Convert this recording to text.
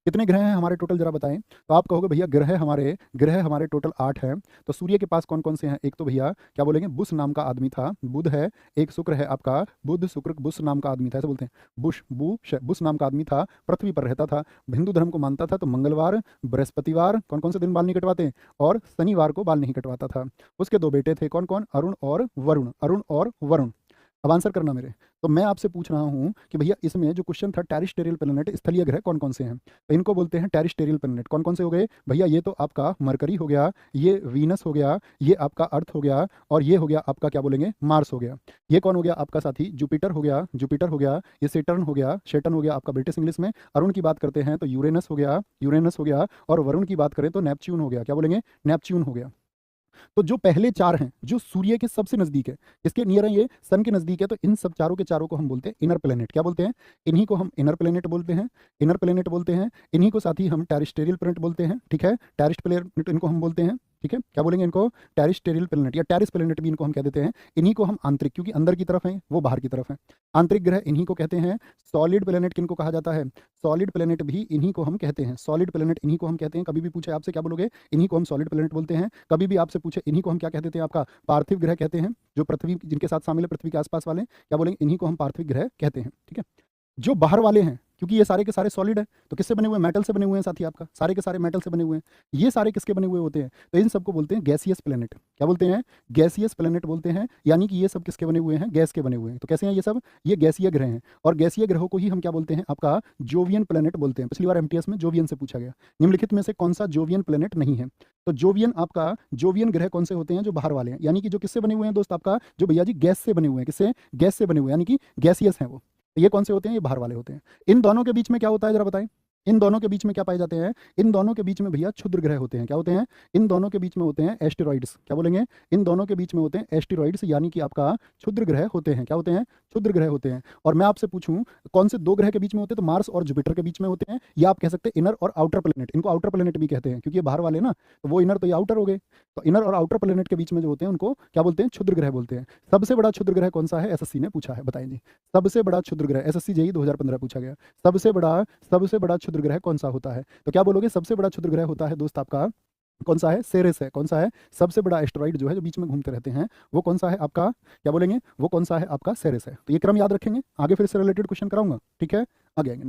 कितने ग्रह हैं हमारे टोटल, जरा बताएं। तो आप कहोगे भैया ग्रह हमारे टोटल 8 हैं। तो सूर्य के पास कौन कौन से हैं? एक तो भैया क्या बोलेंगे, बुध नाम का आदमी था, बुध है। एक शुक्र है आपका, बुध शुक्र बुध नाम का आदमी था, ऐसे बोलते हैं। बुश नाम का आदमी था, पृथ्वी पर रहता था, हिंदू धर्म को मानता था। तो मंगलवार, बृहस्पतिवार, कौन कौन से दिन बाल नहीं कटवाते? और शनिवार को बाल नहीं कटवाता था। उसके दो बेटे थे, कौन कौन? अरुण और वरुण। अब आंसर करना मेरे। तो मैं आपसे पूछ रहा हूँ कि भैया इसमें जो क्वेश्चन था, टेरिस्टेरियल प्लेनेट, स्थलीय ग्रह कौन कौन से हैं? तो इनको बोलते हैं टेरिस्टेरियल प्लेनेट। कौन कौन से हो गए भैया? ये तो आपका मरकरी हो गया, ये वीनस हो गया, ये आपका अर्थ हो गया, और ये हो गया आपका क्या बोलेंगे, मार्स हो गया। ये कौन हो गया आपका साथी? जुपिटर हो गया, ये सेटर्न हो गया आपका ब्रिटिश इंग्लिश में। अरुण की बात करते हैं तो यूरेनस हो गया, और वरुण की बात करें तो नेपच्यून हो गया। क्या बोलेंगे? नेपच्यून हो गया। तो जो पहले चार हैं, जो सूर्य के सबसे नजदीक है, किसके नियर है? ये सन के नजदीक है। तो इन सब चारों के चारों को हम बोलते हैं इनर प्लेनेट। क्या बोलते हैं? इन्हीं को हम इनर प्लेनेट बोलते हैं। इन्हीं को साथ ही हम टेरिस्टेरियल प्लेनेट बोलते हैं। ठीक है, टेरिस्ट प्लेनेट इनको हम बोलते हैं। ठीक है, क्या बोलेंगे इनको? टेरिस्टेरियल प्लेनेट या टेरिस प्लेनेट भी इनको हम कह देते हैं। इन्हीं को हम आंतरिक, क्योंकि अंदर की तरफ है, वो बाहर की तरफ है, आंतरिक ग्रह इन्हीं को कहते हैं। सॉलिड प्लेनेट किनको कहा जाता है? सॉलिड प्लेनेट भी इन्हीं को हम कहते हैं। सॉलिड प्लेनेट इन्हीं को हम कहते हैं। कभी भी पूछे आपसे क्या बोलोगे? इन्हीं को हम सॉलिड प्लेनेट बोलते हैं। कभी भी आपसे पूछे इन्हीं को हम क्या कहते हैं? आपका पार्थिव ग्रह कहते हैं। जो पृथ्वी जिनके साथ शामिल है, पृथ्वी के आसपास वाले, क्या बोलेंगे? इन्हीं को हम पार्थिव ग्रह कहते हैं। ठीक है, जो बाहर वाले हैं, क्योंकि ये सारे के सारे सॉलिड है, तो किससे बने हुए हैं? मेटल से बने हुए हैं साथी, आपका सारे के सारे मेटल से बने हुए हैं। ये सारे किसके बने हुए होते हैं? तो इन सबको बोलते हैं गैसियस प्लेनेट। क्या बोलते हैं? गैसियस प्लेनेट बोलते हैं। यानी कि ये सब किसके बने हुए हैं? गैस के बने हुए हैं। तो कैसे हैं ये सब? ये गैसीय ग्रह हैं। और गैसीय ग्रहों को ही हम क्या बोलते हैं? आपका जोवियन प्लेनेट बोलते हैं। पिछली बार एमटीएस में जोवियन से पूछा गया, निम्नलिखित में से कौन सा जोवियन प्लेनेट नहीं है? तो जोवियन ग्रह कौन से होते हैं? जो बाहर वाले हैं, यानी कि जो किससे बने हुए हैं दोस्त? आपका जो भैया जी गैस से बने हुए हैं। किससे? गैस से बने हुए हैं, यानी कि गैसियस हैं वो। तो ये कौन से होते हैं? ये बाहर वाले होते हैं। इन दोनों के बीच में क्या होता है, जरा बताएं। इन दोनों के बीच में क्या पाए जाते हैं? इन दोनों के बीच में भैया क्षुद्र ग्रह होते हैं। क्या होते हैं? इन दोनों के बीच में होते हैं एस्टेरॉइड्स। क्या बोलेंगे? इन दोनों के बीच में होते हैं एस्टेरॉइड्स, यानी कि आपका क्षुद्र ग्रह होते हैं। क्या होते हैं? क्षुद्र ग्रह होते हैं। और मैं आपसे पूछूं कौन से दो ग्रह के बीच में होते हैं? तो मार्स और जुपिटर के बीच में होते हैं, या आप कह सकते हैं इनर और आउटर प्लेनेट। इनको आउटर प्लेनेट भी कहते हैं, क्योंकि ये बाहर वाले ना, तो वो इनर तो ये आउटर हो गए। तो इनर और आउटर प्लेनेट के बीच में जो होते हैं उनको क्या बोलते हैं? क्षुद्र ग्रह बोलते हैं। सबसे बड़ा क्षुद्र ग्रह कौन सा है? एसएससी ने पूछा है, बताएं जी। सबसे बड़ा क्षुद्र ग्रह, एसएससी जेईई 2015 पूछा गया, सबसे बड़ा क्षुद्र ग्रह कौन सा होता है? तो क्या बोलोगे? सबसे बड़ा क्षुद्र ग्रह होता है दोस्त आपका, कौन सा है? सेरेस है। कौन सा है? सबसे बड़ा एस्टेरॉइड जो है, जो बीच में घूमते रहते हैं, वो कौन सा है आपका? क्या बोलेंगे? वो कौन सा है आपका? सेरेस है। तो ये क्रम याद रखेंगे, आगे फिर से रिलेटेड क्वेश्चन कराऊंगा। ठीक है, आगे आएंगे।